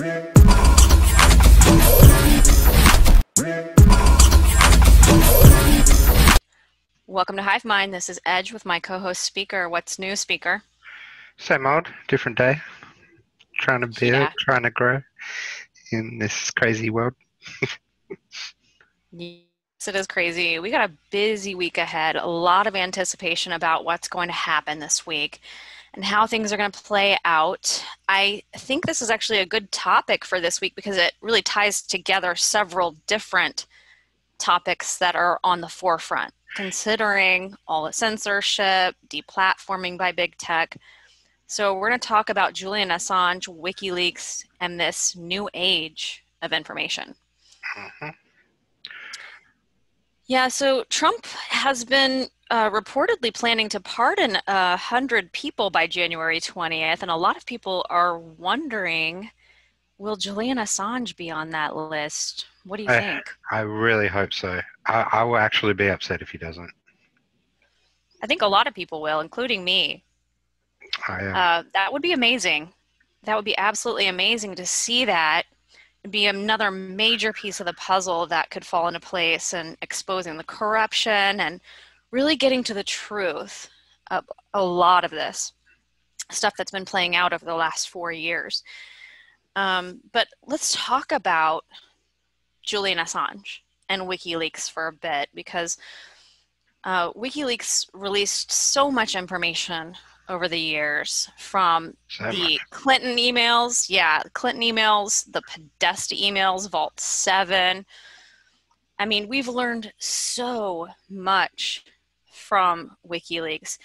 Welcome to HiveMind. This is Edge with my co-host Speaker. What's new, Speaker? Same old, different day. Trying to trying to grow in this crazy world. Yes, it is crazy. We got a busy week ahead. A lot of anticipation about what's going to happen this week and how things are going to play out. I think this is actually a good topic for this week because it really ties together several different topics that are on the forefront, considering all the censorship, deplatforming by big tech. So we're going to talk about Julian Assange, WikiLeaks, and this new age of information. Mm-hmm. Yeah, so Trump has been reportedly planning to pardon 100 people by January 20th, and a lot of people are wondering, will Julian Assange be on that list? What do you think? I really hope so. I will actually be upset if he doesn't. I think a lot of people will, including me. That would be amazing. That would be absolutely amazing to see that. It'd be another major piece of the puzzle that could fall into place and exposing the corruption and really getting to the truth of a lot of this stuff that's been playing out over the last 4 years. But let's talk about Julian Assange and WikiLeaks for a bit, because WikiLeaks released so much information over the years, from the Clinton emails, the Podesta emails, Vault 7. I mean, we've learned so much from WikiLeaks.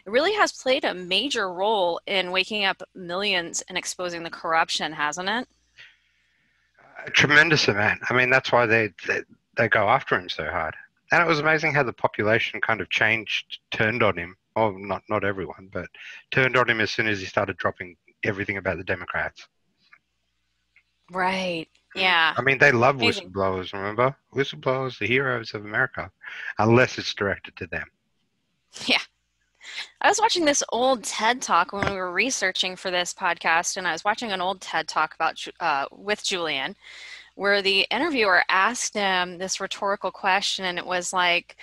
It really has played a major role in waking up millions and exposing the corruption, hasn't it? A tremendous amount. I mean, that's why they go after him so hard. And it was amazing how the population kind of turned on him. Oh, not everyone, but turned on him as soon as he started dropping everything about the Democrats. Right, yeah. I mean, they love whistleblowers, remember? Whistleblowers, the heroes of America, unless it's directed to them. Yeah. I was watching this old TED Talk when we were researching for this podcast, and I was watching an old TED Talk about with Julian, where the interviewer asked him this rhetorical question, and it was like,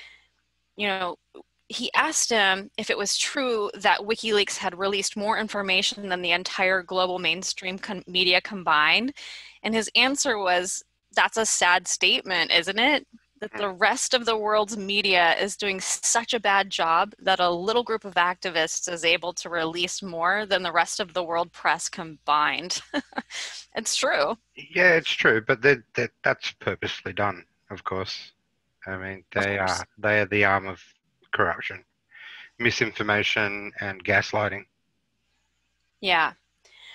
he asked him if it was true that WikiLeaks had released more information than the entire global mainstream media combined. And his answer was, that's a sad statement, isn't it? That the rest of the world's media is doing such a bad job that a little group of activists is able to release more than the rest of the world press combined. It's true. Yeah, it's true, but that's purposely done, of course. I mean, they are the arm of corruption, misinformation, and gaslighting. Yeah,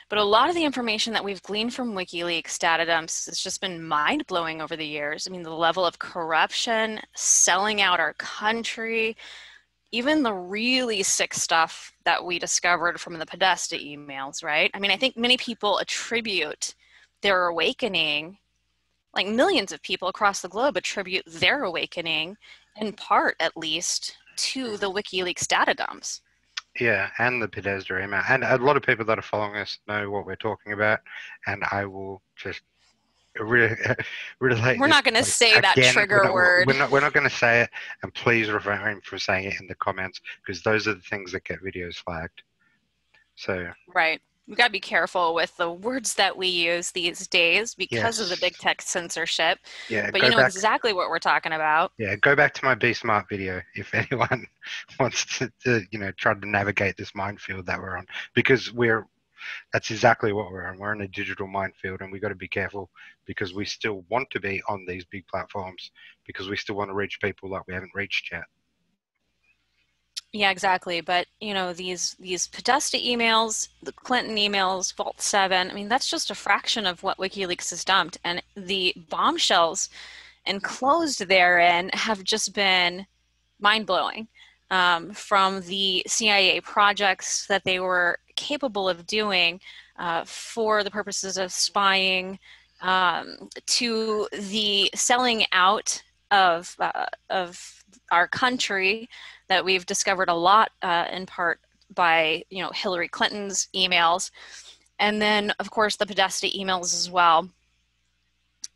but a lot of the information that we've gleaned from WikiLeaks data dumps has just been mind-blowing over the years. I mean, the level of corruption, selling out our country, even the really sick stuff that we discovered from the Podesta emails, right? I mean, I think many people attribute their awakening, like millions of people across the globe attribute their awakening, in part at least, to the WikiLeaks data dumps. Yeah, and the Podesta email. And a lot of people that are following us know what we're talking about, and I will just relate. We're not going to say that trigger word. We're not going to say it, and please refrain from saying it in the comments, because those are the things that get videos flagged. So right. We got to be careful with the words that we use these days because of the big tech censorship. Yeah, but you know exactly what we're talking about. Yeah, go back to my Be Smart video if anyone wants to try to navigate this minefield that we're on, because that's exactly what we're on. We're in a digital minefield, and we got to be careful, because we still want to be on these big platforms, because we still want to reach people that we haven't reached yet. Yeah, exactly. But, these Podesta emails, the Clinton emails, Vault 7, I mean, that's just a fraction of what WikiLeaks has dumped. And the bombshells enclosed therein have just been mind-blowing. From the CIA projects that they were capable of doing for the purposes of spying, to the selling out of our country that we've discovered a lot in part by Hillary Clinton's emails. And then, of course, the Podesta emails as well,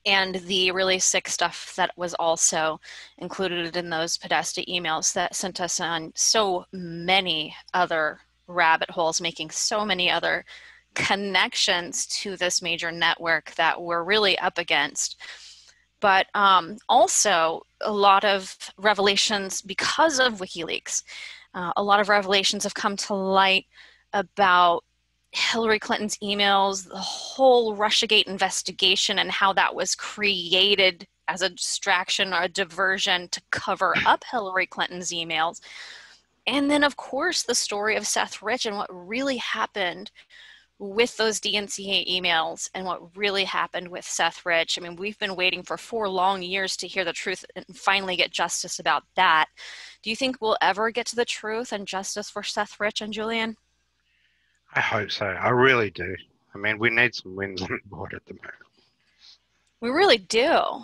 and the really sick stuff that was also included in those Podesta emails that sent us on so many other rabbit holes, making so many other connections to this major network that we're really up against. But also a lot of revelations because of WikiLeaks. A lot of revelations have come to light about Hillary Clinton's emails, the whole Russiagate investigation, and how that was created as a distraction or a diversion to cover up Hillary Clinton's emails. And then, of course, the story of Seth Rich and what really happened with those DNCA emails and what really happened with Seth Rich. I mean, we've been waiting for 4 long years to hear the truth and finally get justice about that. Do you think we'll ever get to the truth and justice for Seth Rich and Julian? I hope so. I really do. I mean, we need some wins on the board at the moment. We really do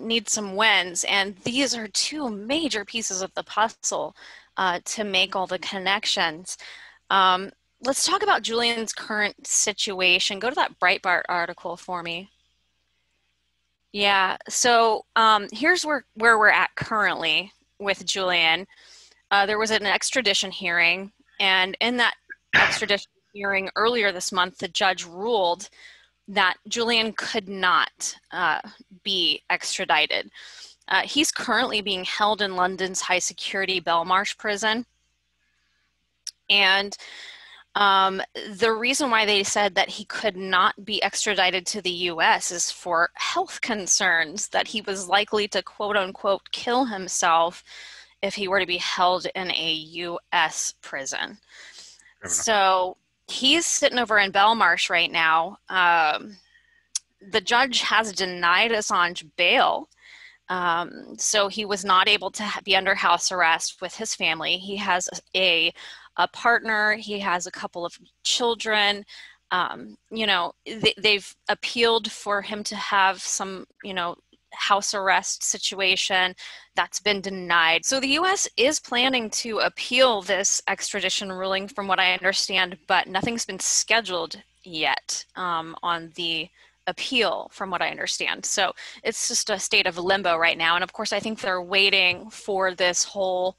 need some wins, and these are 2 major pieces of the puzzle to make all the connections. Let's talk about Julian's current situation. Go to that Breitbart article for me. Yeah, so here's where we're at currently with Julian. There was an extradition hearing, and in that extradition hearing earlier this month, the judge ruled that Julian could not be extradited. He's currently being held in London's high security Belmarsh prison. And the reason why they said that he could not be extradited to the US is for health concerns, that he was likely to quote unquote kill himself if he were to be held in a US prison. So he's sitting over in Belmarsh right now. The judge has denied Assange bail. So he was not able to be under house arrest with his family. He has a partner. He has a couple of children. You know, they've appealed for him to have some, you know, house arrest situation that's been denied. So the US is planning to appeal this extradition ruling from what I understand, but nothing's been scheduled yet on the appeal from what I understand. So it's just a state of limbo right now. And of course, I think they're waiting for this whole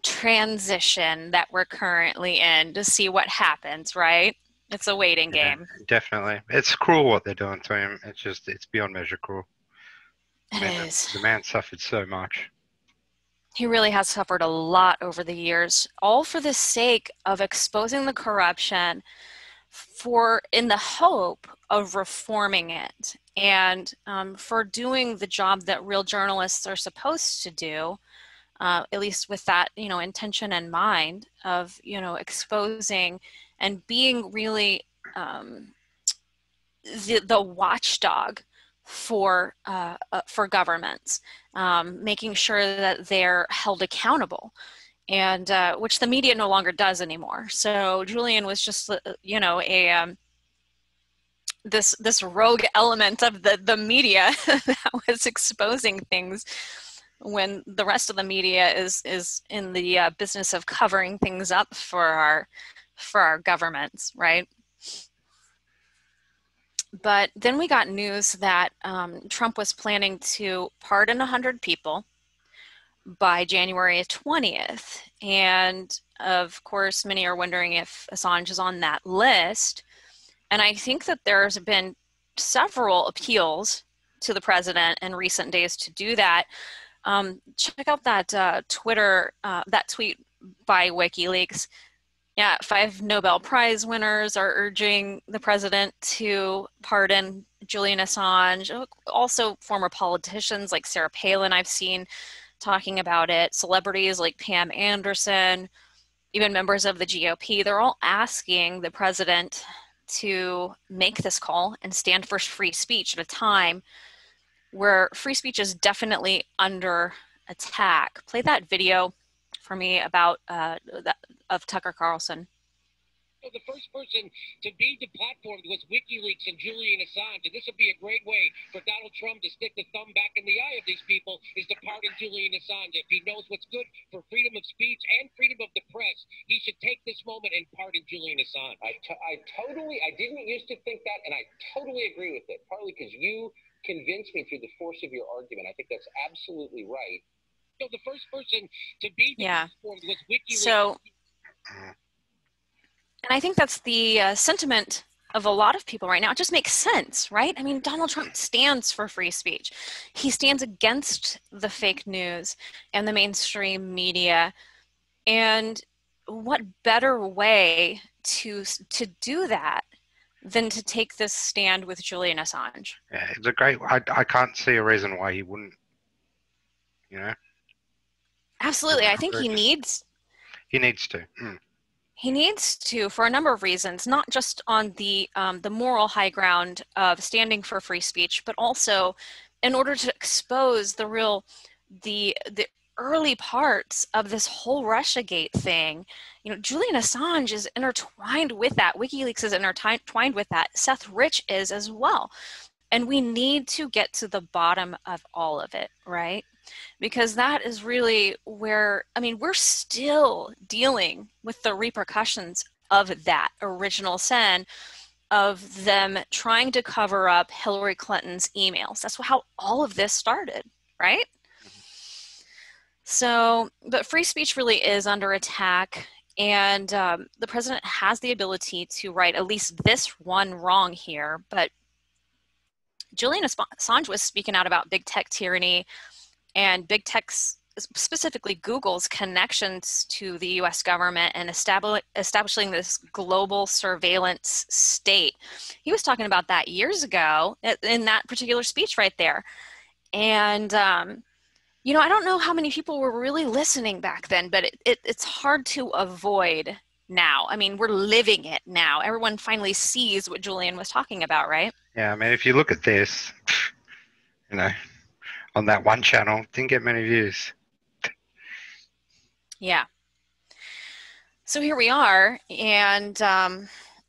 transition that we're currently in to see what happens, right? It's a waiting game. Definitely. It's cruel what they're doing to him. It's beyond measure cruel. It is. The man suffered so much. He really has suffered a lot over the years, all for the sake of exposing the corruption, in the hope of reforming it, and for doing the job that real journalists are supposed to do, at least with that, you know, intention in mind of, you know, exposing and being really the watchdog for governments, making sure that they're held accountable, and which the media no longer does anymore. So Julian was just, you know, this rogue element of the media that was exposing things when the rest of the media is in the business of covering things up for our governments, right? But then we got news that Trump was planning to pardon 100 people by January 20th. And of course, many are wondering if Assange is on that list. And I think that there's been several appeals to the president in recent days to do that. Check out that Twitter, that tweet by WikiLeaks. Yeah, 5 Nobel Prize winners are urging the president to pardon Julian Assange. Also, former politicians like Sarah Palin, I've seen talking about it. Celebrities like Pam Anderson, even members of the GOP, they're all asking the president to make this call and stand for free speech at a time where free speech is definitely under attack. Play that video for me about of Tucker Carlson. So the first person to be deplatformed was WikiLeaks and Julian Assange, and this would be a great way for Donald Trump to stick the thumb back in the eye of these people, is to pardon Julian Assange. If he knows what's good for freedom of speech and freedom of the press, he should take this moment and pardon Julian Assange. I didn't used to think that, and I totally agree with it, partly because you convinced me through the force of your argument. I think that's absolutely right. So the first person to be deplatformed was WikiLeaks. So, and I think that's the sentiment of a lot of people right now. It just makes sense, right? I mean, Donald Trump stands for free speech. He stands against the fake news and the mainstream media. And what better way to do that than to take this stand with Julian Assange? Yeah, it's a great. I can't see a reason why he wouldn't. You know. Absolutely, I think he needs. He needs to. He needs to, for a number of reasons, not just on the moral high ground of standing for free speech, but also in order to expose the early parts of this whole Russiagate thing. You know, Julian Assange is intertwined with that. WikiLeaks is intertwined with that. Seth Rich is as well. And we need to get to the bottom of all of it, right? Because that is really where, I mean, we're still dealing with the repercussions of that original sin, of them trying to cover up Hillary Clinton's emails. That's how all of this started, right? So, but free speech really is under attack, and the president has the ability to right at least this one wrong here, but Julian Assange was speaking out about big tech tyranny and big tech's, specifically Google's, connections to the US government and establishing this global surveillance state. He was talking about that years ago in that particular speech right there. And, you know, I don't know how many people were really listening back then, but it's hard to avoid now. I mean, we're living it now. Everyone finally sees what Julian was talking about, right? Yeah, I mean, if you look at this, you know, on that one channel, didn't get many views. Yeah. So here we are, and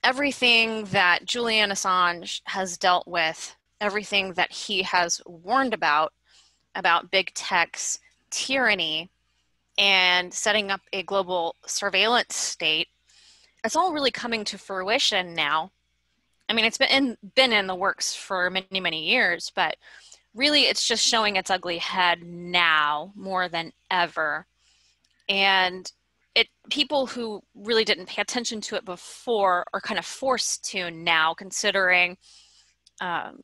everything that Julian Assange has dealt with, everything that he has warned about big tech's tyranny and setting up a global surveillance state, it's all really coming to fruition now. I mean, it's been in the works for many, many years, but really it's just showing its ugly head now more than ever. And people who really didn't pay attention to it before are kind of forced to now, considering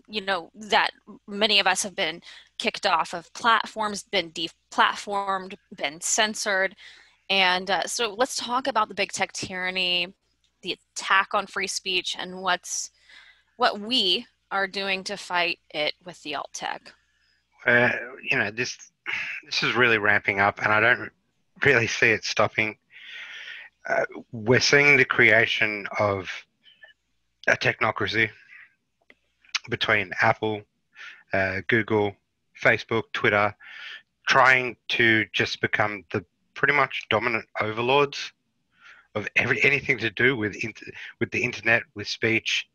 you know, that many of us have been kicked off of platforms, been deplatformed, been censored. And so let's talk about the big tech tyranny, the attack on free speech, and what we are doing to fight it with the alt tech. You know, this is really ramping up, and I don't really see it stopping. We're seeing the creation of a technocracy between Apple, Google, Facebook, Twitter, trying to just become the pretty much dominant overlords of anything to do with the internet, with speech.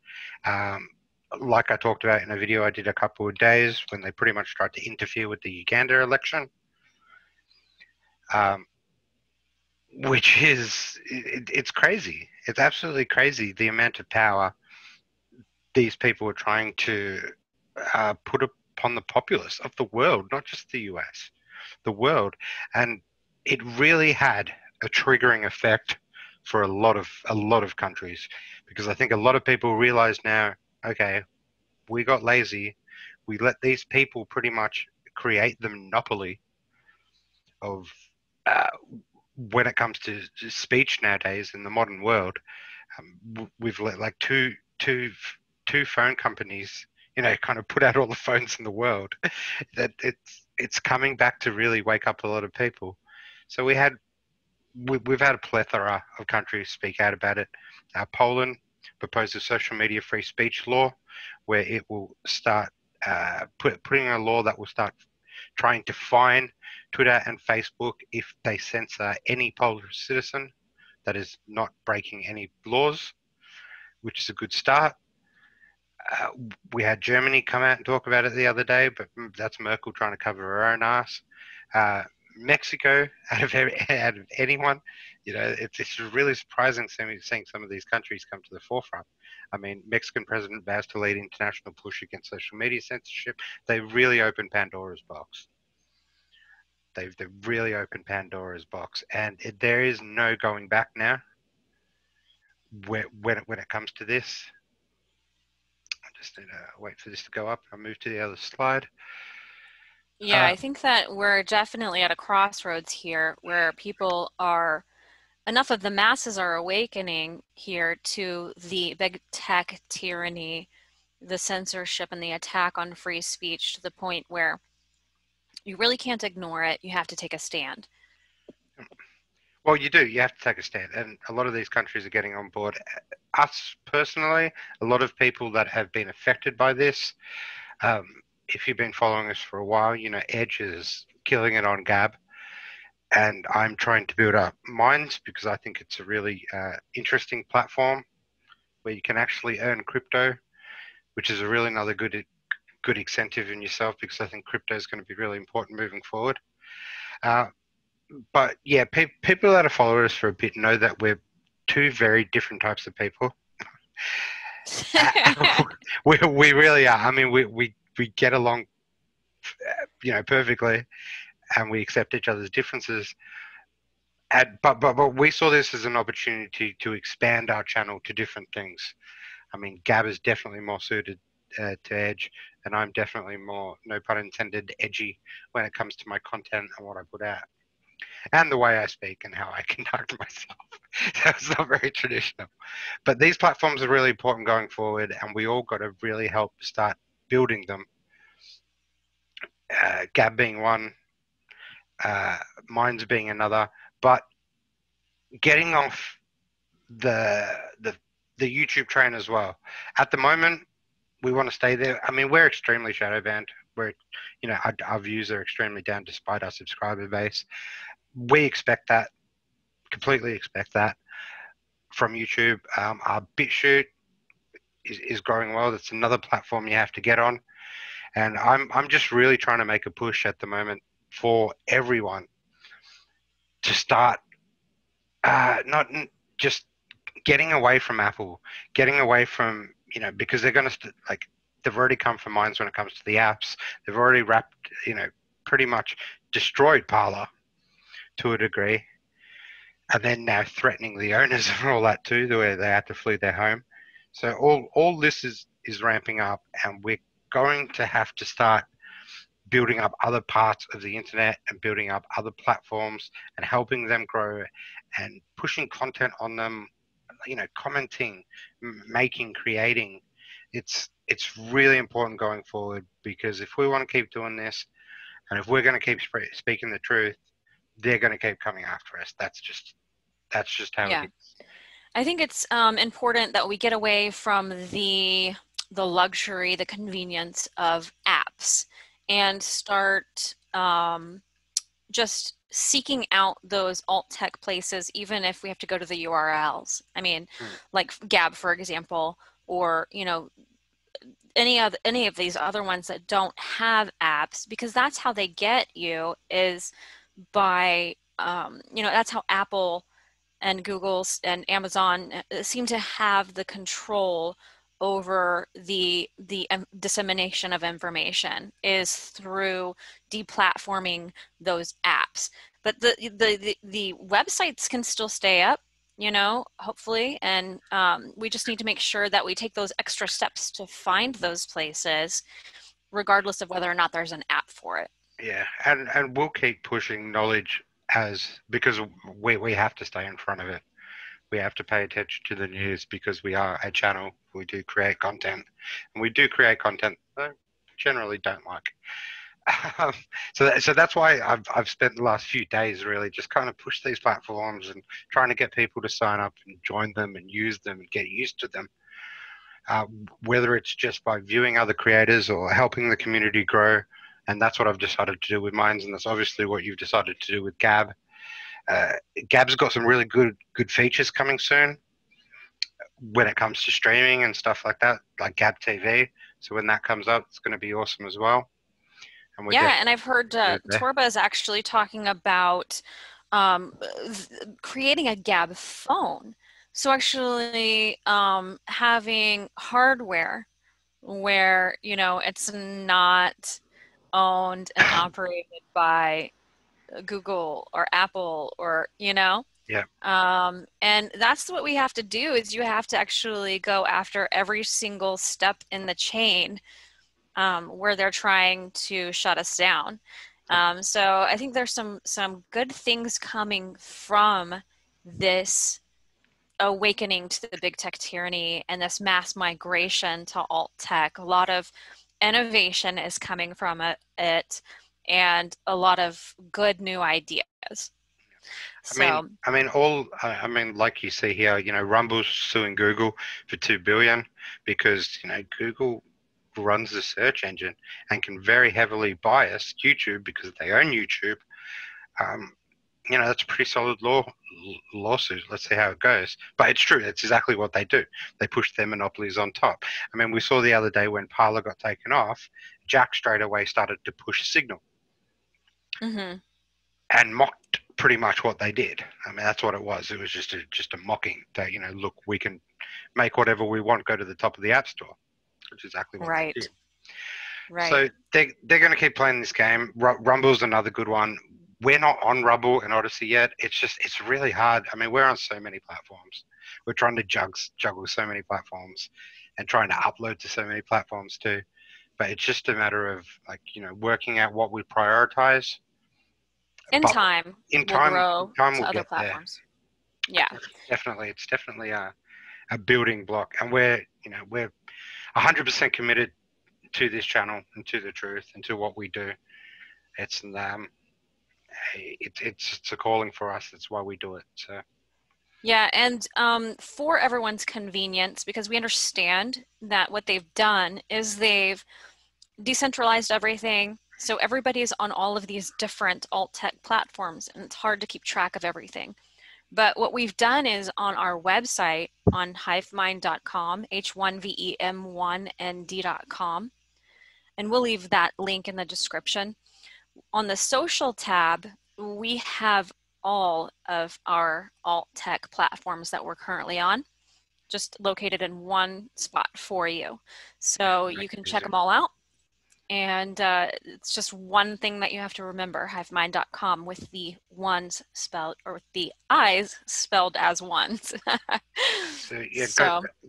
Like I talked about in a video I did a couple of days when they pretty much tried to interfere with the Uganda election, which is, it's crazy. It's absolutely crazy the amount of power these people are trying to put upon the populace of the world, not just the US, the world. And it really had a triggering effect for a lot of countries, because I think a lot of people realize now, okay, we got lazy. We let these people pretty much create the monopoly of when it comes to speech nowadays in the modern world. We've let like two phone companies, you know, kind of put out all the phones in the world. That it's coming back to really wake up a lot of people. So we've had a plethora of countries speak out about it. Poland proposed a social media free speech law, where it will start putting a law that will start trying to fine Twitter and Facebook if they censor any Polish citizen that is not breaking any laws, which is a good start. We had Germany come out and talk about it the other day, but that's Merkel trying to cover her own ass. Mexico, out of anyone, it's really surprising seeing some of these countries come to the forefront. I mean, Mexican president vows to lead international push against social media censorship. They really opened Pandora's box. They've really opened Pandora's box, and there is no going back now. When it comes to this, I just need to wait for this to go up. I'll move to the other slide. Yeah, I think that we're definitely at a crossroads here where enough of the masses are awakening here to the big tech tyranny, the censorship, and the attack on free speech to the point where you really can't ignore it. You have to take a stand. Well, you do. You have to take a stand. And a lot of these countries are getting on board. Us personally, a lot of people that have been affected by this, if you've been following us for a while, Edge is killing it on Gab. And I'm trying to build up Minds because I think it's a really interesting platform where you can actually earn crypto, which is a really another good incentive in yourself, because I think crypto is going to be really important moving forward. But yeah, people that have followed us for a bit know that we're two very different types of people. we really are. I mean, we get along, perfectly, and we accept each other's differences. But we saw this as an opportunity to expand our channel to different things. I mean, Gab is definitely more suited to Edge, and I'm definitely more, no pun intended, edgy when it comes to my content and what I put out, and the way I speak and how I conduct myself. So it's not very traditional. But these platforms are really important going forward, and we all got to really help start building them. Gab being one, Minds being another, but getting off the YouTube train as well. At the moment, we want to stay there. I mean, we're extremely shadow banned. Our views are extremely down despite our subscriber base. We expect that, completely expect that from YouTube. Our BitChute is growing well. That's another platform you have to get on. And I'm just really trying to make a push at the moment for everyone to start not just getting away from Apple, getting away from, because they're going to, they've already come for Minds when it comes to the apps. They've already pretty much destroyed Parler to a degree. And then now threatening the owners and all that too, the way they have to flee their home. So all this is ramping up, and we're going to have to start building up other parts of the internet and building up other platforms and helping them grow and pushing content on them, commenting, making, creating. It's really important going forward, because if we want to keep doing this, and if we're going to keep speaking the truth, they're going to keep coming after us. That's just how it is. I think it's important that we get away from the luxury, the convenience of apps, and start just seeking out those alt tech places, even if we have to go to the URLs. I mean, like Gab, for example, or any of these other ones that don't have apps, because that's how they get you, is by that's how Apple and Google and Amazon seem to have the control over the dissemination of information, is through deplatforming those apps. But the websites can still stay up, hopefully, and we just need to make sure that we take those extra steps to find those places, regardless of whether or not there's an app for it. Yeah, and we'll keep pushing knowledge because we have to stay in front of it. We have to pay attention to the news because we are a channel. We do create content, and we do create content that I generally don't like. So that's why I've spent the last few days really just kind of push these platforms and trying to get people to sign up and join them and use them and get used to them. Whether it's just by viewing other creators or helping the community grow. And that's what I've decided to do with Minds, and that's obviously what you've decided to do with Gab. Gab's got some really good features coming soon when it comes to streaming and stuff like that, like Gab TV. So when that comes up, it's going to be awesome as well. And we're Yeah, and I've heard definitely there. Torba is actually talking about creating a Gab phone. So actually having hardware where, you know, it's not owned and operated by Google or Apple or, you know. Yeah. And that's what we have to do is you have to actually go after every single step in the chain where they're trying to shut us down. So I think there's some good things coming from this awakening to the big tech tyranny and this mass migration to alt tech. A lot of innovation is coming from it and a lot of good new ideas. So, I mean, like you see here, you know, Rumble's suing Google for 2 billion because, you know, Google runs the search engine and can very heavily bias YouTube because they own YouTube. You know, that's a pretty solid lawsuit. Let's see how it goes. But it's true. It's exactly what they do. They push their monopolies on top. I mean, we saw the other day when Parler got taken off, Jack straight away started to push Signal mm-hmm. and mocked pretty much what they did. I mean, that's what it was. It was just a mocking that, you know, look, we can make whatever we want go to the top of the App Store, which is exactly what they did. Right. So they're going to keep playing this game. Rumble's another good one. We're not on Rumble and Odyssey yet. It's really hard. I mean, we're on so many platforms. We're trying to juggle so many platforms and trying to upload to so many platforms too. But it's just a matter of, like, you know, working out what we prioritize. In time, we'll grow to we'll other get platforms. there. Yeah. It's definitely a building block. And we're 100% committed to this channel and to the truth and to what we do. It's a calling for us. That's why we do it. So yeah, and for everyone's convenience, because we understand that what they've done is they've decentralized everything, so everybody's on all of these different alt tech platforms, and it's hard to keep track of everything. But what we've done is on our website on HiveMind.com, H1veM1nd.com, and we'll leave that link in the description. On the social tab, we have all of our alt tech platforms that we're currently on, just located in one spot for you. So you can check them all out. And it's just one thing that you have to remember, HiveMind.com, with the ones spelled, or with the I's spelled as ones.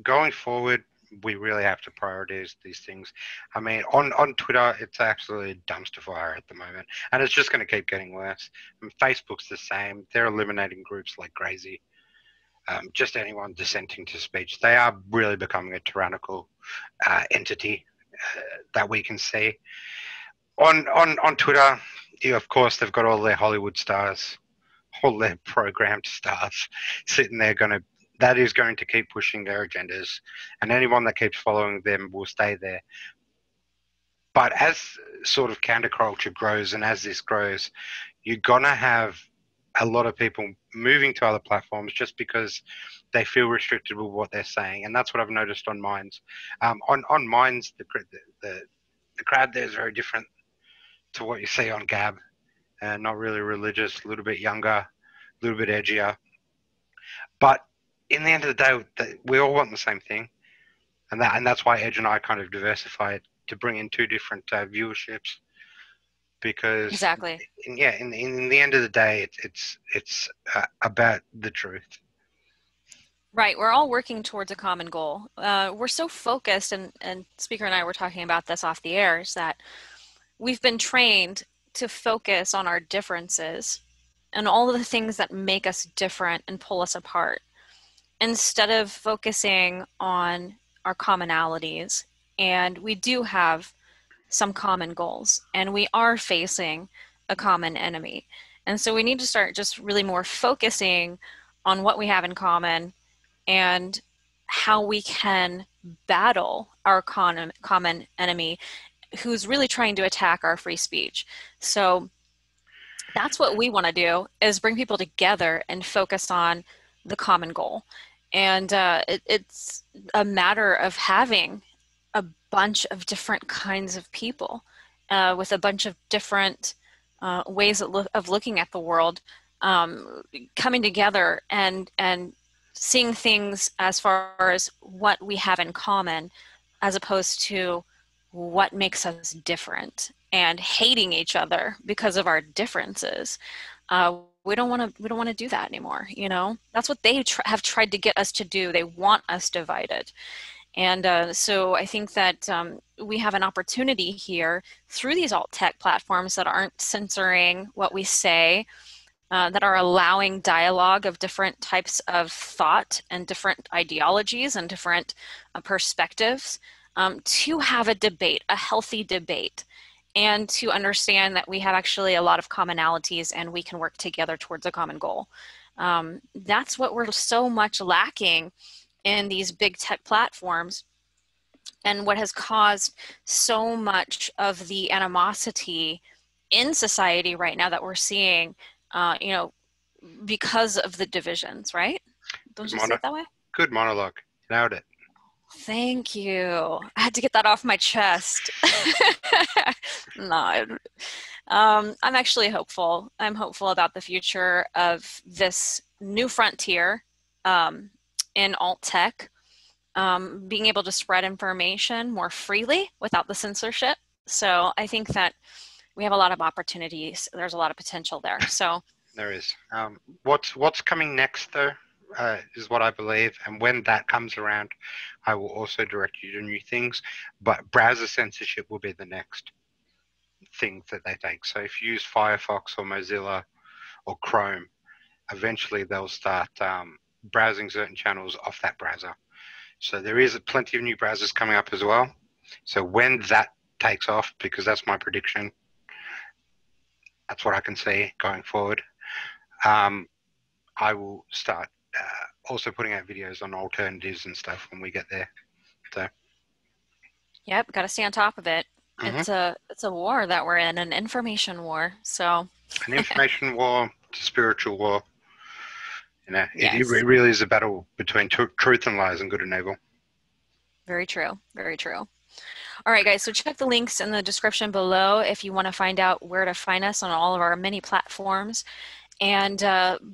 Going forward, we really have to prioritize these things. I mean, on Twitter, it's absolutely a dumpster fire at the moment, and it's just going to keep getting worse. And Facebook's the same. They're eliminating groups like crazy. Just anyone dissenting to speech. They are really becoming a tyrannical entity that we can see. On Twitter, of course, they've got all their Hollywood stars, all their programmed stars sitting there that is going to keep pushing their agendas, and anyone that keeps following them will stay there. But as sort of counterculture grows and as this grows, you're going to have a lot of people moving to other platforms just because they feel restricted with what they're saying. And that's what I've noticed on Minds. On Minds, the crowd there is very different to what you see on Gab. Not really religious, a little bit younger, a little bit edgier. But in the end of the day, we all want the same thing. And that's why Edge and I kind of diversified to bring in two different viewerships. Because exactly, in the end of the day, it's about the truth. Right, we're all working towards a common goal. We're so focused, and Speaker and I were talking about this off the air, is that we've been trained to focus on our differences and all of the things that make us different and pull us apart, instead of focusing on our commonalities. And we do have some common goals, and we are facing a common enemy. And so we need to start just really more focusing on what we have in common and how we can battle our common enemy who's really trying to attack our free speech. So That's what we want to do, is bring people together and focus on the common goal. And it's a matter of having a bunch of different kinds of people with a bunch of different ways of looking at the world, coming together and seeing things as far as what we have in common, as opposed to what makes us different, and hating each other because of our differences. We don't want to do that anymore. You know, that's what they have tried to get us to do. They want us divided. And so I think that we have an opportunity here through these alt tech platforms that aren't censoring what we say, that are allowing dialogue of different types of thought and different ideologies and different perspectives, to have a debate, a healthy debate, and to understand that we have actually a lot of commonalities and we can work together towards a common goal. That's what we're so much lacking in these big tech platforms, and what has caused so much of the animosity in society right now that we're seeing, you know, because of the divisions, right? Don't you see it that way? Good monologue. Nailed it. Thank you. I had to get that off my chest. No, I'm actually hopeful. I'm hopeful about the future of this new frontier in alt tech, being able to spread information more freely without the censorship. So I think that we have a lot of opportunities. There's a lot of potential there. So there is. What's coming next, though, is what I believe. And when that comes around, I will also direct you to new things. But browser censorship will be the next thing that they take. So if you use Firefox or Mozilla or Chrome, eventually they'll start browsing certain channels off that browser. So there is plenty of new browsers coming up as well. So when that takes off, because that's my prediction, that's what I can see going forward, I will start also putting out videos on alternatives and stuff when we get there. So. Yep, got to stay on top of it. Mm-hmm. It's a war that we're in, an information war. So an information war, it's a spiritual war. You know, yes. It really is a battle between truth and lies and good and evil. Very true. Very true. All right, guys, so check the links in the description below if you want to find out where to find us on all of our many platforms. And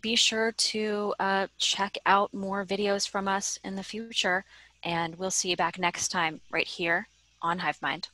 be sure to check out more videos from us in the future. And we'll see you back next time right here on HiveMind.